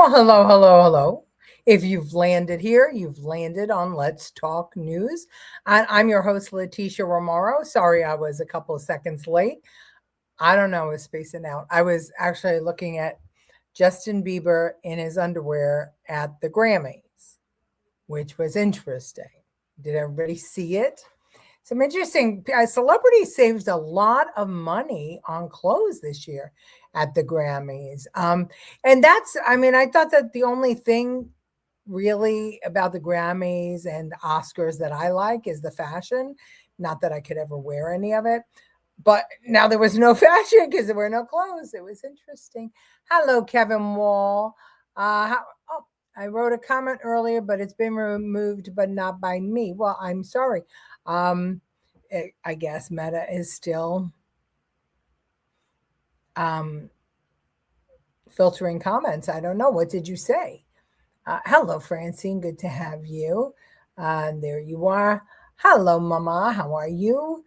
Well, hello, hello, hello. If you've landed here, you've landed on Let's Talk News. I'm your host, Leticia Remauro. Sorry I was a couple of seconds late. I don't know, I was spacing out. I was actually looking at Justin Bieber in his underwear at the Grammys, which was interesting. Did everybody see it? Some interesting celebrity saved a lot of money on clothes this year at the Grammys. And I thought that the only thing really about the Grammys and Oscars that I like is the fashion. Not that I could ever wear any of it. But now there was no fashion because there were no clothes. It was interesting. Hello, Kevin Wall. Oh, I wrote a comment earlier, but it's been removed, but not by me. Well, I'm sorry. I guess Meta is still filtering comments. I don't know. What did you say? Hello, Francine. Good to have you. There you are. Hello, Mama. How are you?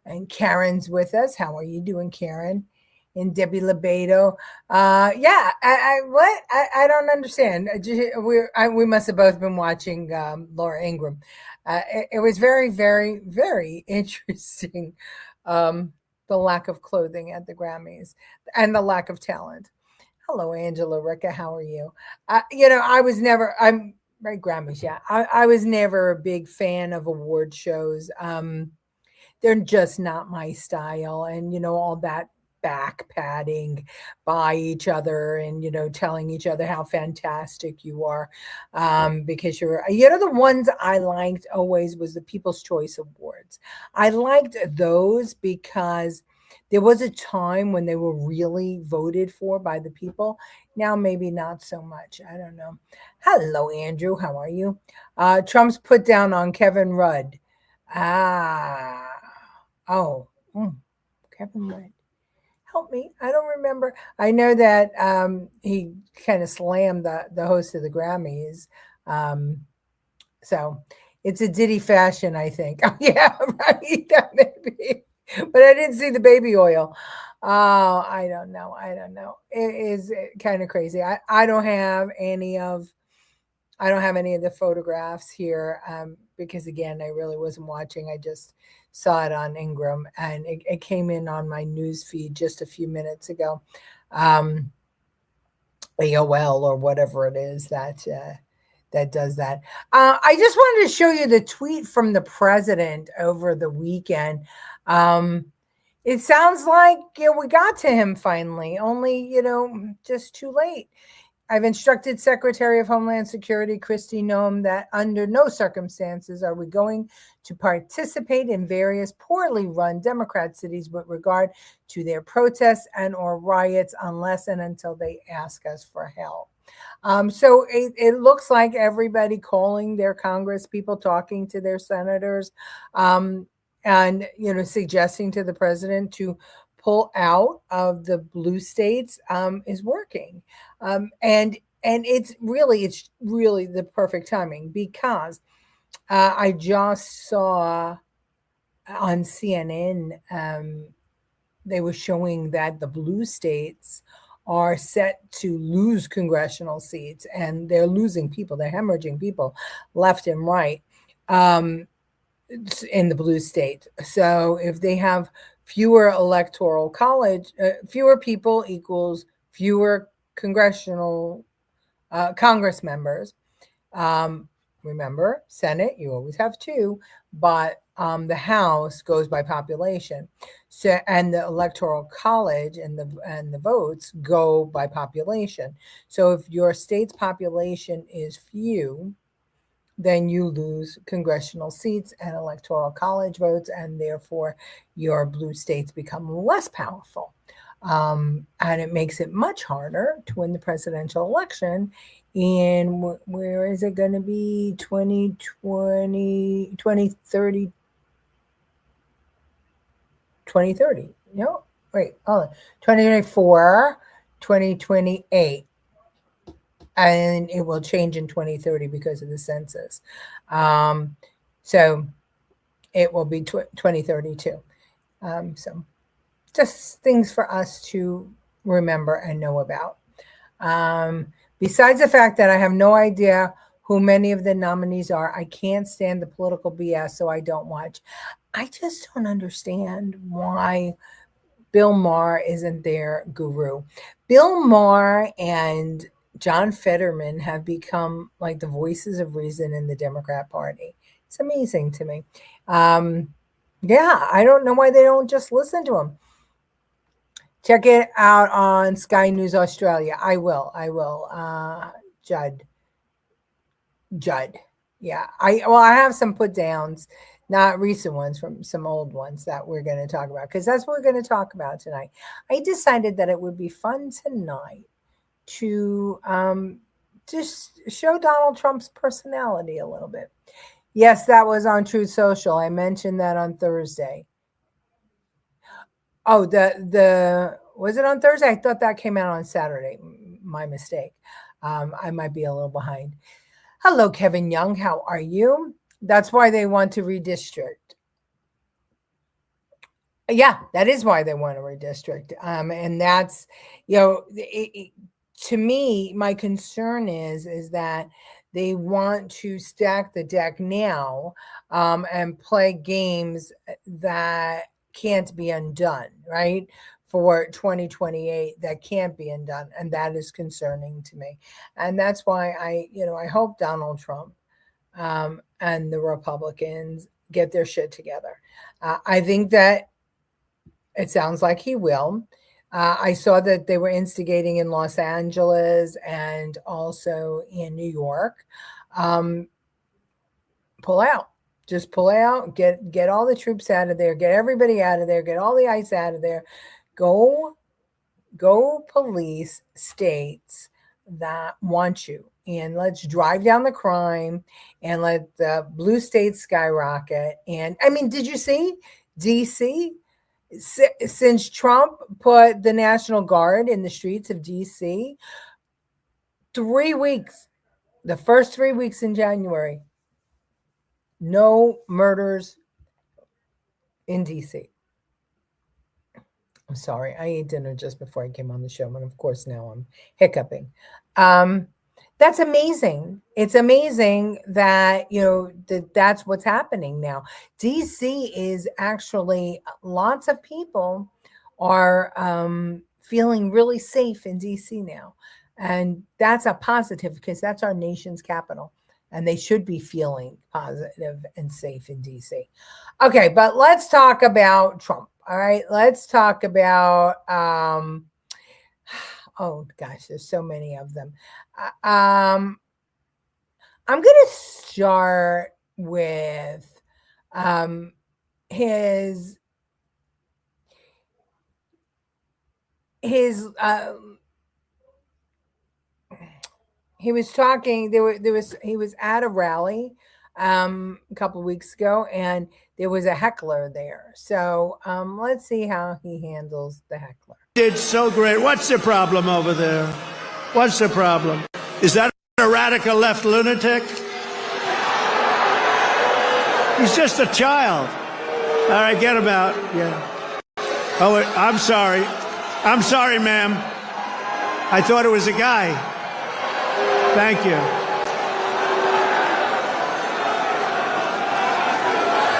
And Karen's with us. How are you doing, Karen? And Debbie Lebedo. I don't understand. We must have both been watching Laura Ingraham. It was very, very, very interesting. The lack of clothing at the Grammys and the lack of talent. Hello, Angela Ricca. How are you? I'm right, Grammys. Yeah, I was never a big fan of award shows. They're just not my style, and all that back patting by each other and telling each other how fantastic you are because you're the ones I liked always was the People's Choice Awards. I liked those because there was a time when they were really voted for by the people. Now maybe not so much. I don't know. Hello, Andrew. How are you? Trump's put down on Kevin Rudd. Oh, Kevin Rudd. Help me. I don't remember. I know that he kind of slammed the host of the Grammys. So it's a Diddy fashion, I think. Oh, yeah, right. That may be. But I didn't see the baby oil. I don't know. It is kind of crazy. I don't have any of the photographs here because again, I really wasn't watching. I just saw it on Ingram and it came in on my news feed just a few minutes ago. AOL or whatever it is that does that. I just wanted to show you the tweet from the president over the weekend. It sounds like we got to him finally, only just too late. I've instructed Secretary of Homeland Security Kristi Noem that under no circumstances are we going to participate in various poorly run Democrat cities with regard to their protests and or riots unless and until they ask us for help. So it looks like everybody calling their Congress people, talking to their senators, and suggesting to the president to pull out of the blue states is working. And it's really the perfect timing because I just saw on CNN they were showing that the blue states are set to lose congressional seats and they're losing people. They're hemorrhaging people left and right in the blue states. So if they have fewer electoral college, fewer people equals fewer congressional Congress members. Remember, Senate, you always have two, but the House goes by population. So, and the Electoral College and the votes go by population. So if your state's population is few, then you lose congressional seats and electoral college votes, and therefore your blue states become less powerful. And it makes it much harder to win the presidential election in where is it going to be 2020 2030 2030 no wait hold on 2024 2028 and it will change in 2030 because of the census. So it will be 2032. So just things for us to remember and know about. Besides the fact that I have no idea who many of the nominees are, I can't stand the political BS, so I don't watch. I just don't understand why Bill Maher isn't their guru. Bill Maher and John Fetterman have become like the voices of reason in the Democrat Party. It's amazing to me. Yeah, I don't know why they don't just listen to him. Check it out on Sky News Australia. I will. Judd. Yeah. I have some put downs, not recent ones, from some old ones that we're going to talk about, because that's what we're going to talk about tonight. I decided that it would be fun tonight to just show Donald Trump's personality a little bit. Yes, that was on Truth Social. I mentioned that on Thursday. Oh, the was it on Thursday? I thought that came out on Saturday. My mistake. I might be a little behind. Hello, Kevin Young. How are you? That's why they want to redistrict. Yeah, that is why they want to redistrict. And that's, to me, my concern is that they want to stack the deck now and play games that can't be undone, right? For 2028, that can't be undone. And that is concerning to me. And that's why I hope Donald Trump and the Republicans get their shit together. I think that it sounds like he will. I saw that they were instigating in Los Angeles and also in New York. Pull out. Just pull out. Get all the troops out of there. Get everybody out of there. Get all the ICE out of there. Go police states that want you. And let's drive down the crime and let the blue states skyrocket. And I mean, did you see DC? Since Trump put the National Guard in the streets of DC, 3 weeks, the first 3 weeks in January, no murders in DC. I'm sorry, I ate dinner just before I came on the show, and of course now I'm hiccuping. That's amazing. It's amazing that that's what's happening now. DC is actually, lots of people are feeling really safe in DC now, and that's a positive because that's our nation's capital, and they should be feeling positive and safe in DC. Okay, but let's talk about Trump. All right, let's talk about oh gosh, there's so many of them. I'm going to start with his he was talking. He was at a rally a couple of weeks ago, and there was a heckler there. So let's see how he handles the heckler. Did so great. What's the problem over there? What's the problem? Is that a radical left lunatic? He's just a child. All right, get him out. Yeah. Oh, I'm sorry. I'm sorry, ma'am. I thought it was a guy. Thank you.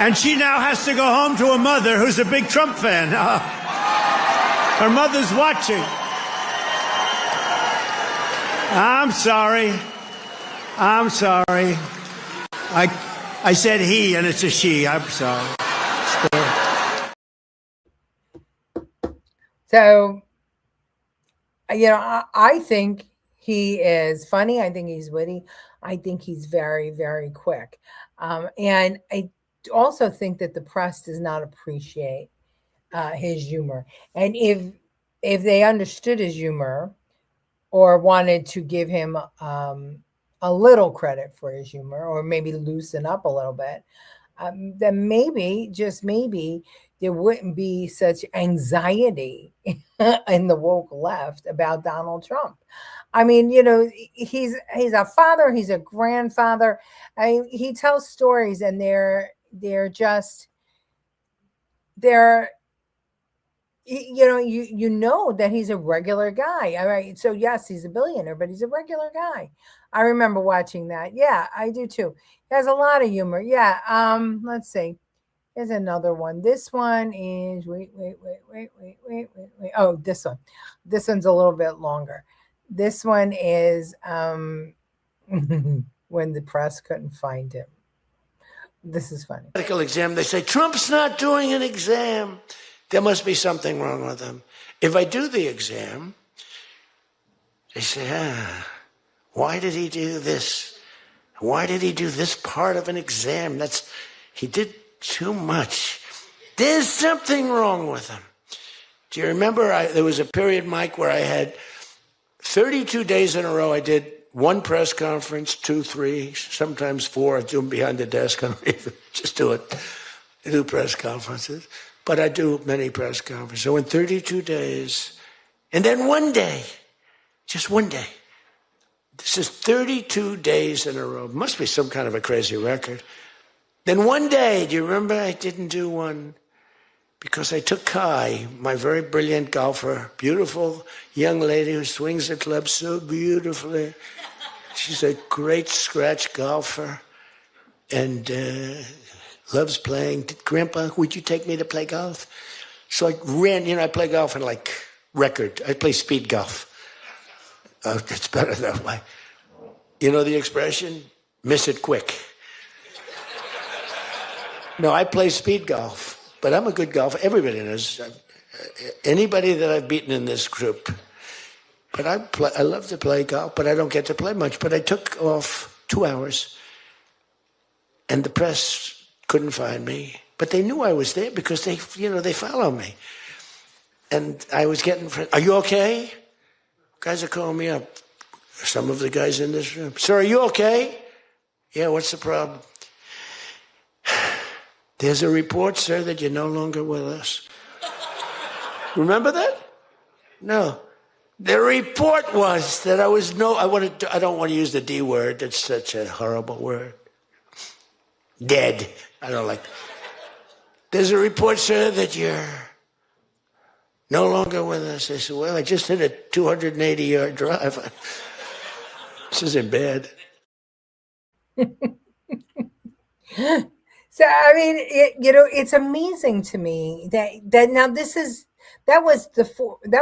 And she now has to go home to a mother who's a big Trump fan. Her mother's watching. I'm sorry. I'm sorry. I said he, and it's a she. I'm sorry. So, I think he is funny. I think he's witty. I think he's very, very quick. And I also think that the press does not appreciate his humor. And if they understood his humor or wanted to give him a little credit for his humor, or maybe loosen up a little bit, then maybe, just maybe, there wouldn't be such anxiety in the woke left about Donald Trump. I mean, he's a father, he's a grandfather. He tells stories, and they're you know that he's a regular guy. All right. So yes, he's a billionaire, but he's a regular guy. I remember watching that. Yeah, I do too. He has a lot of humor. Yeah. Let's see. Here's another one. This one is wait. Oh, this one. This one's a little bit longer. This one is when the press couldn't find him. This is funny. Medical exam. They say Trump's not doing an exam. There must be something wrong with him. If I do the exam, they say, why did he do this? Why did he do this part of an exam? He did too much. There's something wrong with him. Do you remember there was a period, Mike, where I had 32 days in a row I did one press conference, 2, 3, sometimes 4. I do them behind the desk. I don't even just do it. I do press conferences. But I do many press conferences. So in 32 days, and then one day, just one day. This is 32 days in a row. It must be some kind of a crazy record. Then one day, do you remember I didn't do one? Because I took Kai, my very brilliant golfer, beautiful young lady who swings the club so beautifully. She's a great scratch golfer and loves playing. Grandpa, would you take me to play golf? So I ran, I play golf in record. I play speed golf. It's better that way. You know the expression? Miss it quick. No, I play speed golf. But I'm a good golfer. Everybody knows. Anybody that I've beaten in this group. But I love to play golf, but I don't get to play much. But I took off 2 hours, and the press couldn't find me. But they knew I was there because they follow me. And I was getting, are you okay? Guys are calling me up. Some of the guys in this room. Sir, are you okay? Yeah, what's the problem? There's a report, sir, that you're no longer with us. Remember that? No. The report was that I don't want to use the D word. It's such a horrible word. Dead. I don't like. There's a report, sir, that you're no longer with us. I said, well, I just hit a 280-yard drive. This isn't bad. So I mean, it's amazing to me that now that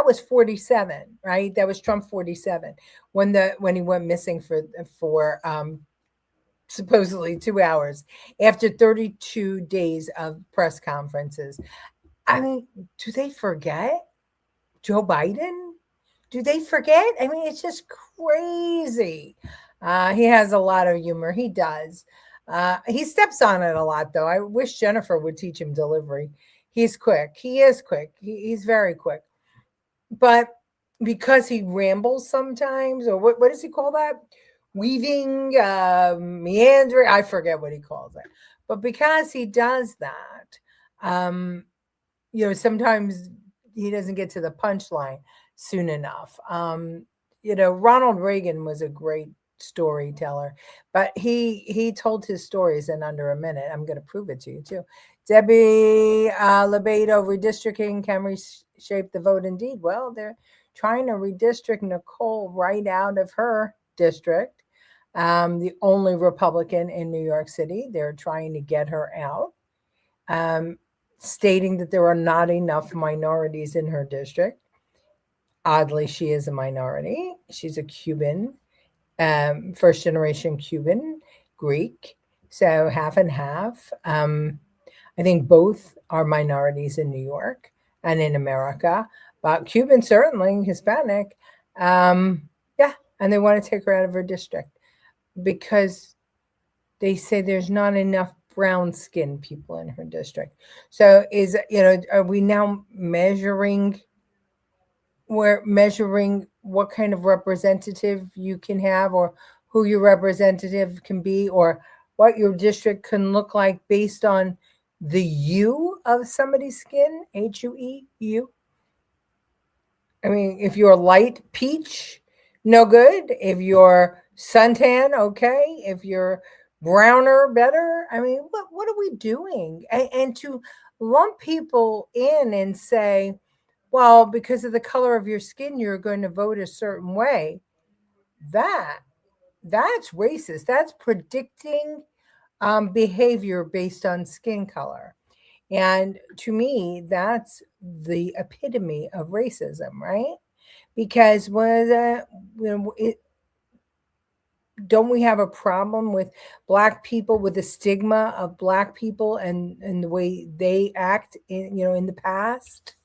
was 47, right? That was Trump 47 when he went missing for supposedly 2 hours after 32 days of press conferences. I mean, do they forget Joe Biden? Do they forget? I mean, it's just crazy. He has a lot of humor. He does. He steps on it a lot, though. I wish Jennifer would teach him delivery. He's quick. He is quick. He's very quick. But because he rambles sometimes, or what does he call that? Weaving, meandering. I forget what he calls it. But because he does that, sometimes he doesn't get to the punchline soon enough. Ronald Reagan was a great storyteller, but he told his stories in under a minute. I'm going to prove it to you too. Debbie Lebedo, redistricting can reshape the vote. Indeed. Well, they're trying to redistrict Nicole right out of her district, the only Republican in New York City. They're trying to get her out, stating that there are not enough minorities in her district. Oddly, she is a minority. She's a Cuban, first generation Cuban, Greek, so half and half. I think both are minorities in New York and in America, but Cuban, certainly Hispanic. And they want to take her out of her district because they say there's not enough brown skinned people in her district. So are we now measuring? We're measuring what kind of representative you can have, or who your representative can be, or what your district can look like based on the hue of somebody's skin, HUE. I mean, if you're light peach, no good. If you're suntan, okay. If you're browner, better. I mean, what are we doing? And to lump people in and say, well, because of the color of your skin, you're going to vote a certain way. That's racist. That's predicting behavior based on skin color. And to me, that's the epitome of racism, right? Because don't we have a problem with Black people, with the stigma of Black people and the way they act in the past?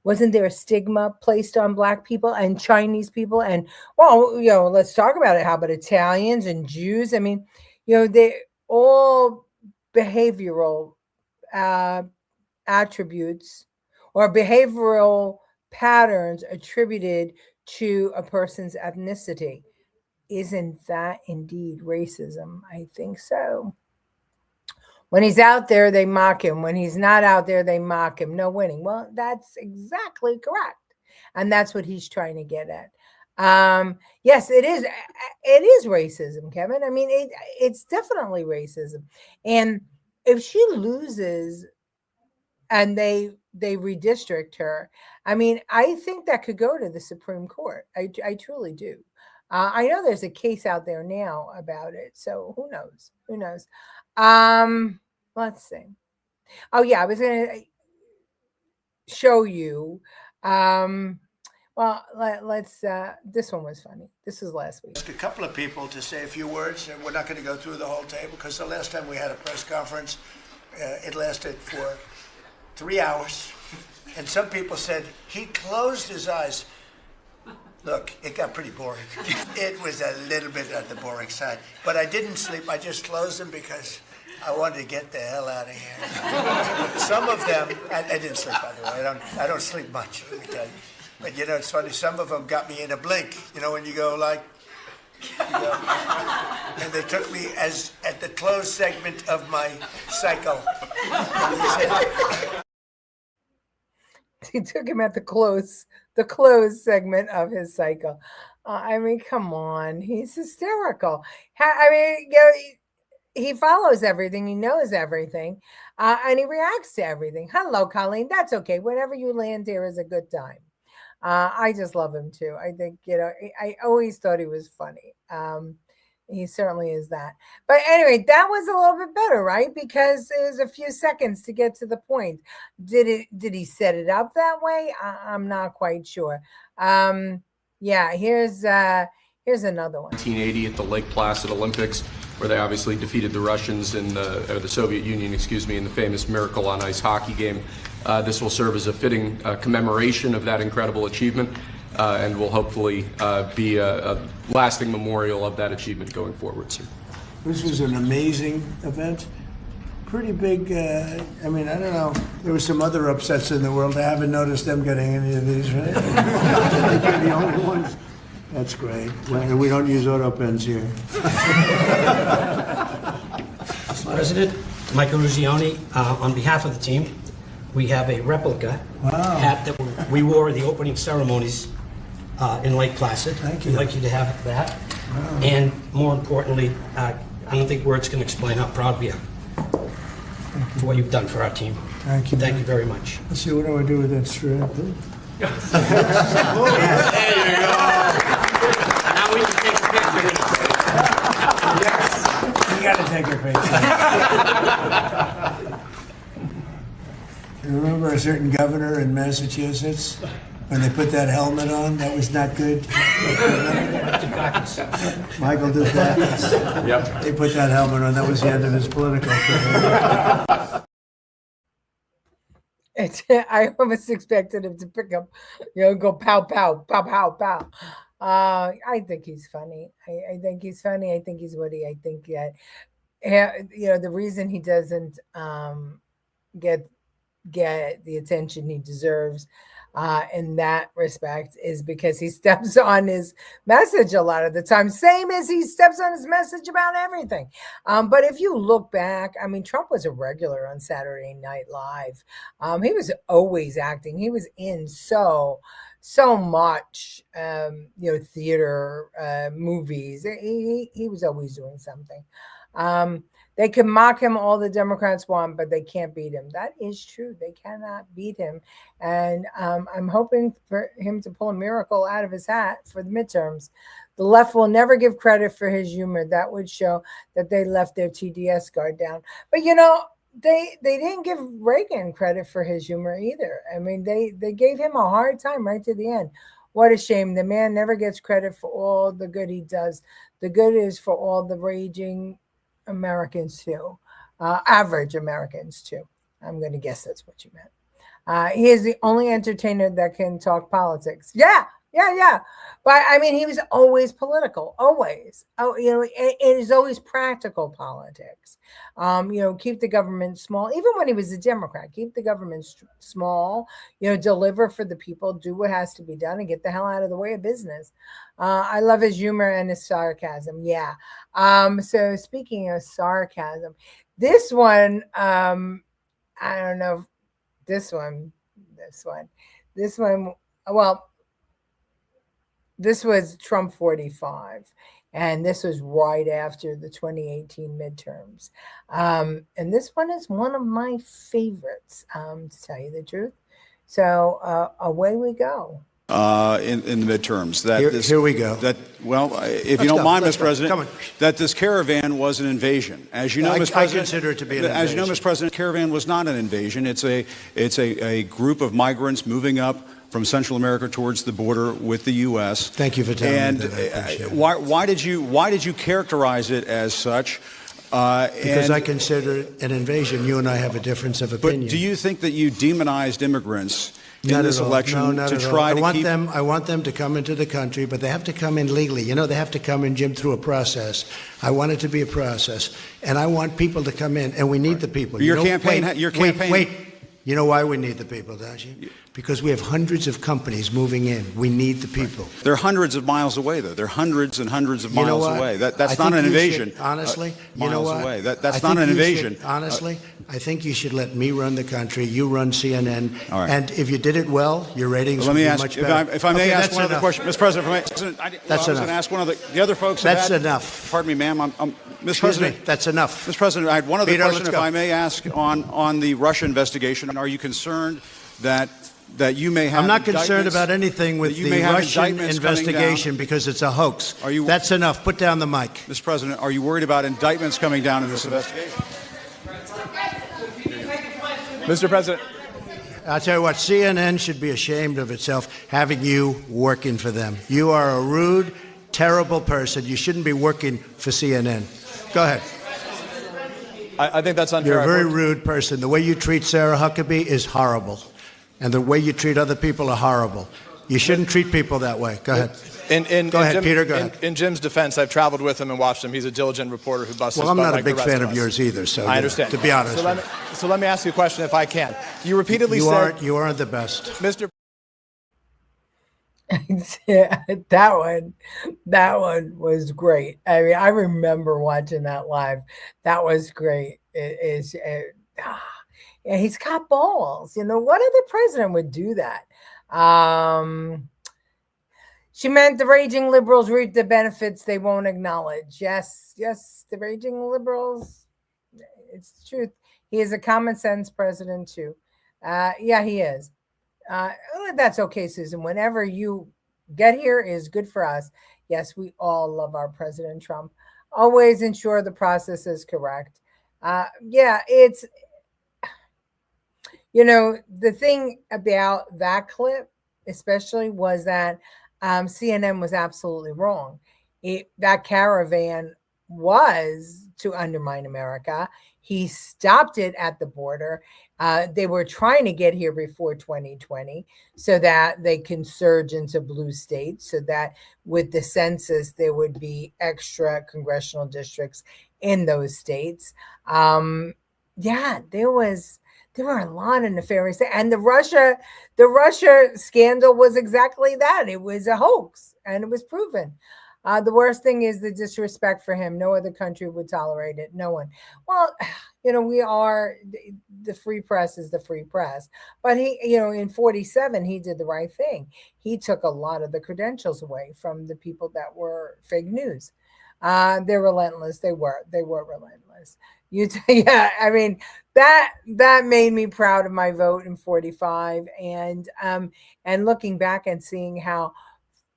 Wasn't there a stigma placed on Black people and Chinese people? And well, let's talk about it. How about Italians and Jews? I mean, they all behavioral uh, attributes or behavioral patterns attributed to a person's ethnicity. Isn't that indeed racism? I think so. When he's out there, they mock him. When he's not out there, they mock him. No winning. Well, that's exactly correct. And that's what he's trying to get at. Yes, it is. It is racism, Kevin. I mean, it's definitely racism. And if she loses and they redistrict her, I mean, I think that could go to the Supreme Court. I truly do. I know there's a case out there now about it, so who knows? Who knows? Let's see. Oh yeah, I was going to show you. Well, let's. This one was funny. This was last week. Ask a couple of people to say a few words, and we're not going to go through the whole table because the last time we had a press conference, it lasted for 3 hours, and some people said he closed his eyes. Look, it got pretty boring. It was a little bit on the boring side, but I didn't sleep. I just closed them because I wanted to get the hell out of here. Some of them, I didn't sleep, by the way. I don't sleep much, let me tell you. But it's funny. Some of them got me in a blink. When you go like, and they took me as at the closed segment of my cycle. He took him at the close segment of his cycle. I mean, come on, he's hysterical. I mean, he follows everything, he knows everything, and he reacts to everything. Hello, Colleen. That's okay. Whenever you land here is a good time. I just love him too. I think I always thought he was funny. He certainly is that. But anyway, that was a little bit better, right? Because it was a few seconds to get to the point. Did he set it up that way? I'm not quite sure. Yeah, here's another one. 1980 at the Lake Placid Olympics, where they obviously defeated the Russians or the Soviet Union, in the famous Miracle on Ice hockey game. This will serve as a fitting commemoration of that incredible achievement. And will hopefully be a lasting memorial of that achievement going forward, sir. This was an amazing event. Pretty big, I don't know. There were some other upsets in the world. I haven't noticed them getting any of these, right? I think they're the only ones. That's great. We don't use auto pens here. Mr. President, Michael Ruzioni, on behalf of the team, we have a replica hat that we wore at the opening ceremonies in Lake Placid. Thank you. We'd like you to have that. Wow. And more importantly, I don't think words can explain how proud we are for what you've done for our team. Thank you. Thank you very much. Let's see, what do I do with that strap? There you go. Now we can take a picture. Yes, you got to take a picture. You remember a certain governor in Massachusetts? When they put that helmet on, that was not good. Michael did that. Yep. They put that helmet on. That was the end of his political career. I almost expected him to pick up, go pow, pow, pow, pow, pow. I think he's funny. I think he's funny. I think he's witty. I think that, the reason he doesn't get the attention he deserves in that respect is because he steps on his message a lot of the time, same as he steps on his message about everything. But if you look back, I mean, Trump was a regular on Saturday Night Live. He was always acting. He was in so much, theater, movies. He was always doing something. They can mock him all the Democrats want, but they can't beat him. That is true. They cannot beat him. And I'm hoping for him to pull a miracle out of his hat for the midterms. The left will never give credit for his humor. That would show that they left their TDS guard down. But, they didn't give Reagan credit for his humor either. I mean, they gave him a hard time right to the end. What a shame. The man never gets credit for all the good he does. The good is for all the raging Americans too, average Americans too. I'm going to guess that's what you meant. He is the only entertainer that can talk politics. Yeah. But I mean, he was always political, always. Oh, it is always practical politics. Keep the government small. Even when he was a Democrat, keep the government small. Deliver for the people, do what has to be done, and get the hell out of the way of business. I love his humor and his sarcasm. Yeah. So speaking of sarcasm, this one, I don't know. This one. Well. This was Trump 45, and this was right after the 2018 midterms. And this one is one of my favorites, to tell you the truth. So away we go. In the midterms. Here we go. If you don't mind, Mr. President, that this caravan was an invasion. As you know, Mr. President, I consider it to be an invasion. As you know, Mr. President, caravan was not an invasion. It's a group of migrants moving up from Central America towards the border with the U.S. Thank you for telling me that. I appreciate it. Why did you characterize it as such? Because I consider it an invasion. You and I have a difference of opinion. But do you think that you demonized immigrants in this election to try to keep them? I want them to come into the country, but they have to come in legally. They have to come in, Jim, through a process. I want it to be a process, and I want people to come in, and we need the people. Your campaign. Wait. You know why we need the people, don't you? Because we have hundreds of companies moving in. We need the people. They're hundreds of miles away, though. They're hundreds and hundreds of miles away. That's not an invasion. Honestly, you know what? That's not an invasion. Honestly, I think you should let me run the country. You run CNN. All right. And if you did it well, your ratings would be much better. If I may ask one other question, Mr. President. I was going to ask one of the other folks. That's enough. Pardon me, ma'am. Mr. President, that's enough. Mr. President, I had one other question, if I may ask, on the Russia investigation. Are you concerned that you may have? I'm not concerned about anything with the Russian investigation because it's a hoax. That's enough. Put down the mic. Mr. President, are you worried about indictments coming down in this investigation? Mr. President. I'll tell you what, CNN should be ashamed of itself having you working for them. You are a rude, terrible person. You shouldn't be working for CNN. Go ahead. I think that's unfair. You're a very rude person. The way you treat Sarah Huckabee is horrible. And the way you treat other people are horrible. You shouldn't treat people that way. Go ahead. Go ahead, Peter. Go ahead. In Jim's defense, I've traveled with him and watched him. He's a diligent reporter who busts his butt. Well, I'm not like a big fan of us. yours either. So I understand. To be honest. So let me ask you a question, if I can. You repeatedly said you aren't the best, Mr. Yeah, that one was great. I mean, I remember watching that live. That was great. Yeah, he's got balls. What other president would do that? She meant the raging liberals reap the benefits they won't acknowledge. Yes, the raging liberals. It's the truth. He is a common sense president too. Yeah, he is. That's okay, Susan. Whenever you get here is good for us. Yes, we all love our President Trump. Always ensure the process is correct. Yeah, it's, the thing about that clip, especially, was that CNN was absolutely wrong. That caravan was to undermine America. He stopped it at the border. They were trying to get here before 2020 so that they can surge into blue states, so that with the census, there would be extra congressional districts in those states. Yeah, there were a lot of nefarious things. And the Russia scandal was exactly that. It was a hoax, and it was proven. The worst thing is the disrespect for him. No other country would tolerate it. No one. Well, we are, the free press is the free press. But he, in 47, he did the right thing. He took a lot of the credentials away from the people that were fake news. They're relentless. They were relentless. Yeah, I mean, that made me proud of my vote in 45, and looking back and seeing how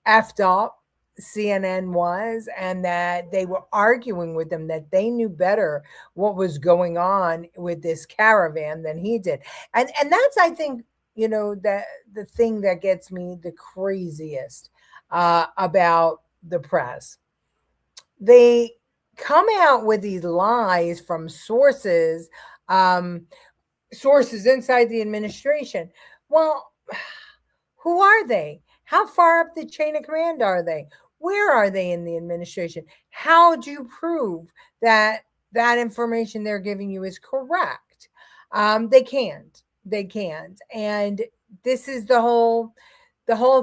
effed up CNN was, and that they were arguing with them, that they knew better what was going on with this caravan than he did. And that's, I think, that the thing that gets me the craziest about the press. They come out with these lies from sources inside the administration. Well, who are they? How far up the chain of command are they? Where are they in the administration? How do you prove that that information they're giving you is correct? They can't. And this is the whole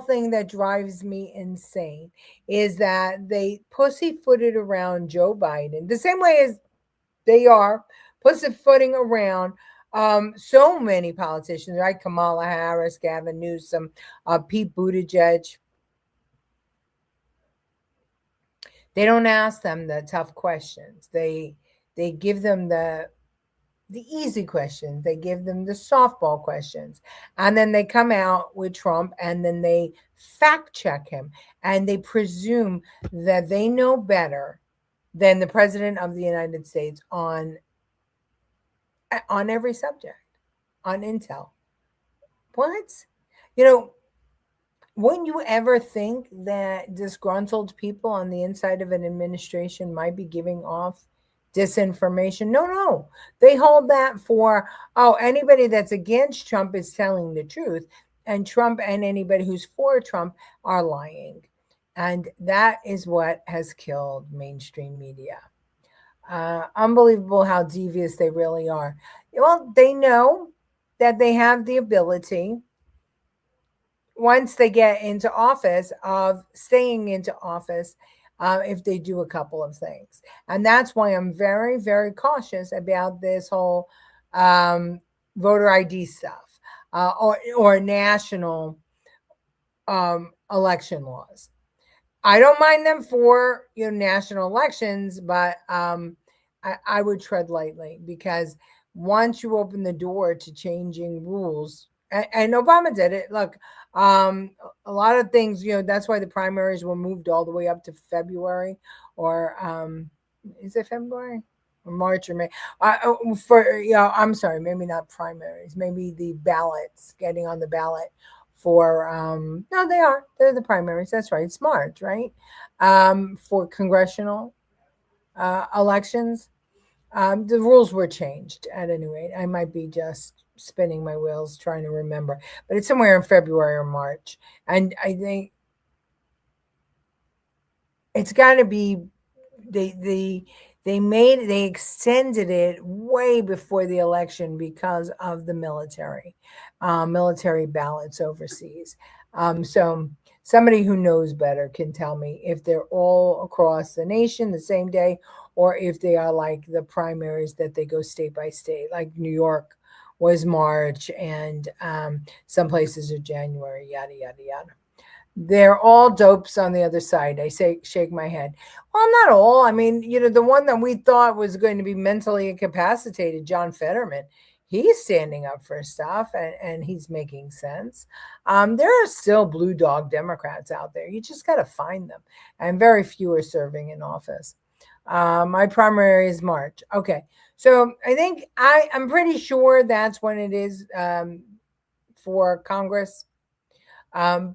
thing that drives me insane, is that they pussyfooted around Joe Biden the same way as they are pussyfooting around so many politicians, right? Kamala Harris, Gavin Newsom, Pete Buttigieg. They don't ask them the tough questions. They give them the easy questions. They give them the softball questions. And then they come out with Trump, and then they fact check him, and they presume that they know better than the president of the United States on every subject, on intel. What? Wouldn't you ever think that disgruntled people on the inside of an administration might be giving off disinformation? No. They hold that for, anybody that's against Trump is telling the truth, and Trump and anybody who's for Trump are lying. And that is what has killed mainstream media. Unbelievable how devious they really are. Well, they know that they have the ability, once they get into office, of staying into office if they do a couple of things. And that's why I'm very, very cautious about this whole voter ID stuff or national election laws. I don't mind them for national elections, but I would tread lightly, because once you open the door to changing rules, and Obama did it. Look, a lot of things, that's why the primaries were moved all the way up to February, or is it February or March or May? I'm sorry, maybe not primaries, maybe the ballots, getting on the ballot for no, they're the primaries. That's right, it's March, right? For congressional elections. The rules were changed at any rate. I might be just spinning my wheels trying to remember, but it's somewhere in February or March. And I think it's got to be, they extended it way before the election because of the military ballots overseas. So somebody who knows better can tell me if they're all across the nation the same day, or if they are like the primaries that they go state by state, like New York was March, and some places are January, yada, yada, yada. They're all dopes on the other side. I shake my head. Well, not all. I mean, the one that we thought was going to be mentally incapacitated, John Fetterman, he's standing up for stuff, and he's making sense. There are still blue dog Democrats out there. You just got to find them. And very few are serving in office. My primary is March. Okay. So I think I'm pretty sure that's when it is for Congress.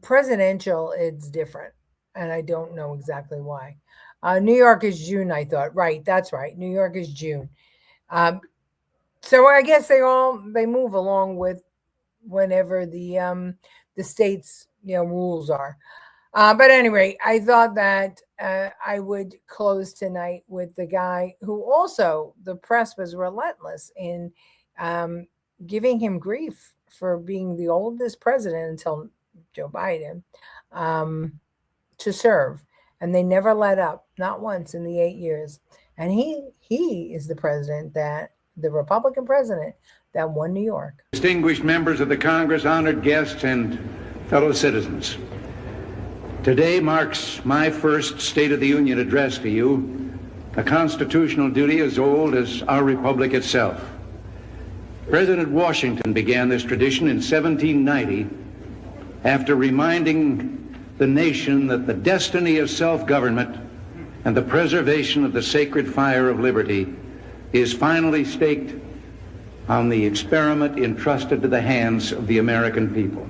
Presidential, it's different, and I don't know exactly why. New York is June, I thought. Right, that's right. New York is June. So I guess they move along with whenever the states rules are. But anyway, I thought that I would close tonight with the guy who also, the press was relentless in giving him grief for being the oldest president until Joe Biden to serve. And they never let up, not once in the 8 years. And he is the Republican president that won New York. Distinguished members of the Congress, honored guests, and fellow citizens. Today marks my first State of the Union address to you a constitutional duty as old as our republic itself. President Washington began this tradition in 1790 after reminding the nation that the destiny of self-government and the preservation of the sacred fire of liberty is finally staked on the experiment entrusted to the hands of the American people.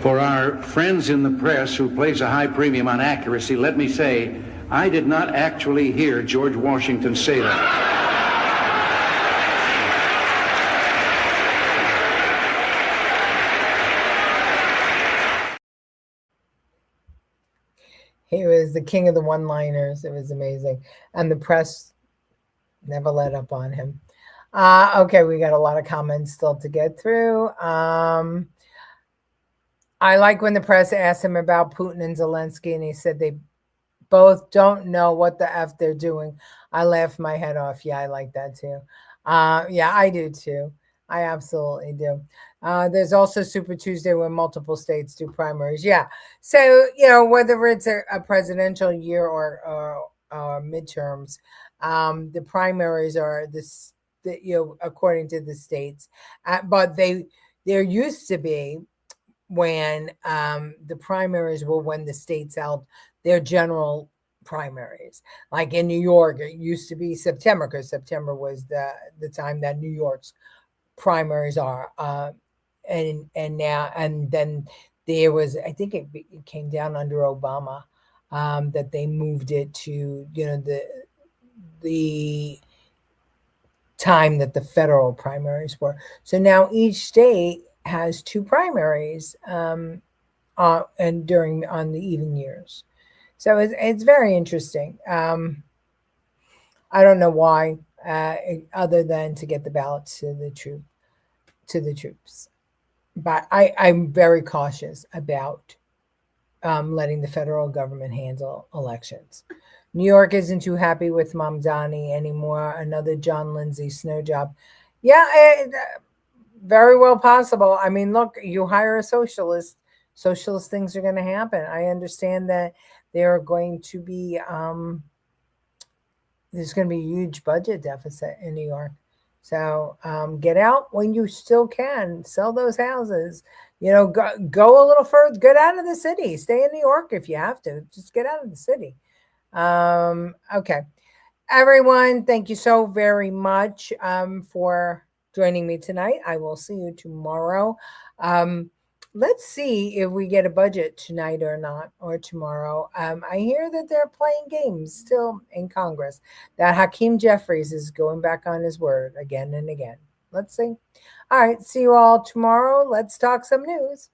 For our friends in the press who place a high premium on accuracy, let me say, I did not actually hear George Washington say that. He was the king of the one-liners. It was amazing. And the press never let up on him. Okay, we got a lot of comments still to get through. I like when the press asked him about Putin and Zelensky, and he said they both don't know what the F they're doing. I laughed my head off. Yeah, I like that too. Yeah, I do too. I absolutely do. There's also Super Tuesday where multiple states do primaries. Yeah. So, whether it's a presidential year or midterms, the primaries are this, according to the states. But there used to be when the primaries were when the states held their general primaries. Like in New York, it used to be September because September was the time that New York's primaries are. And then there was, I think it came down under Obama, that they moved it to, the time that the federal primaries were. So now each state has two primaries, and on the even years. So it's very interesting. I don't know why, other than to get the ballots to the troops. But I'm very cautious about letting the federal government handle elections. New York isn't too happy with Mamdani anymore. Another John Lindsay snow job. Yeah, very well possible. I mean, look, you hire a socialist things are going to happen. I understand that there are going to be there's going to be a huge budget deficit in New York. So get out when you still can. Sell those houses. Go a little further. Get out of the city. Stay in New York if you have to. Just get out of the city. Okay. Everyone, thank you so very much for joining me tonight. I will see you tomorrow. Let's see if we get a budget tonight or not, or tomorrow. I hear that they're playing games still in Congress, that Hakeem Jeffries is going back on his word again and again. Let's see. All right. See you all tomorrow. Let's talk some news.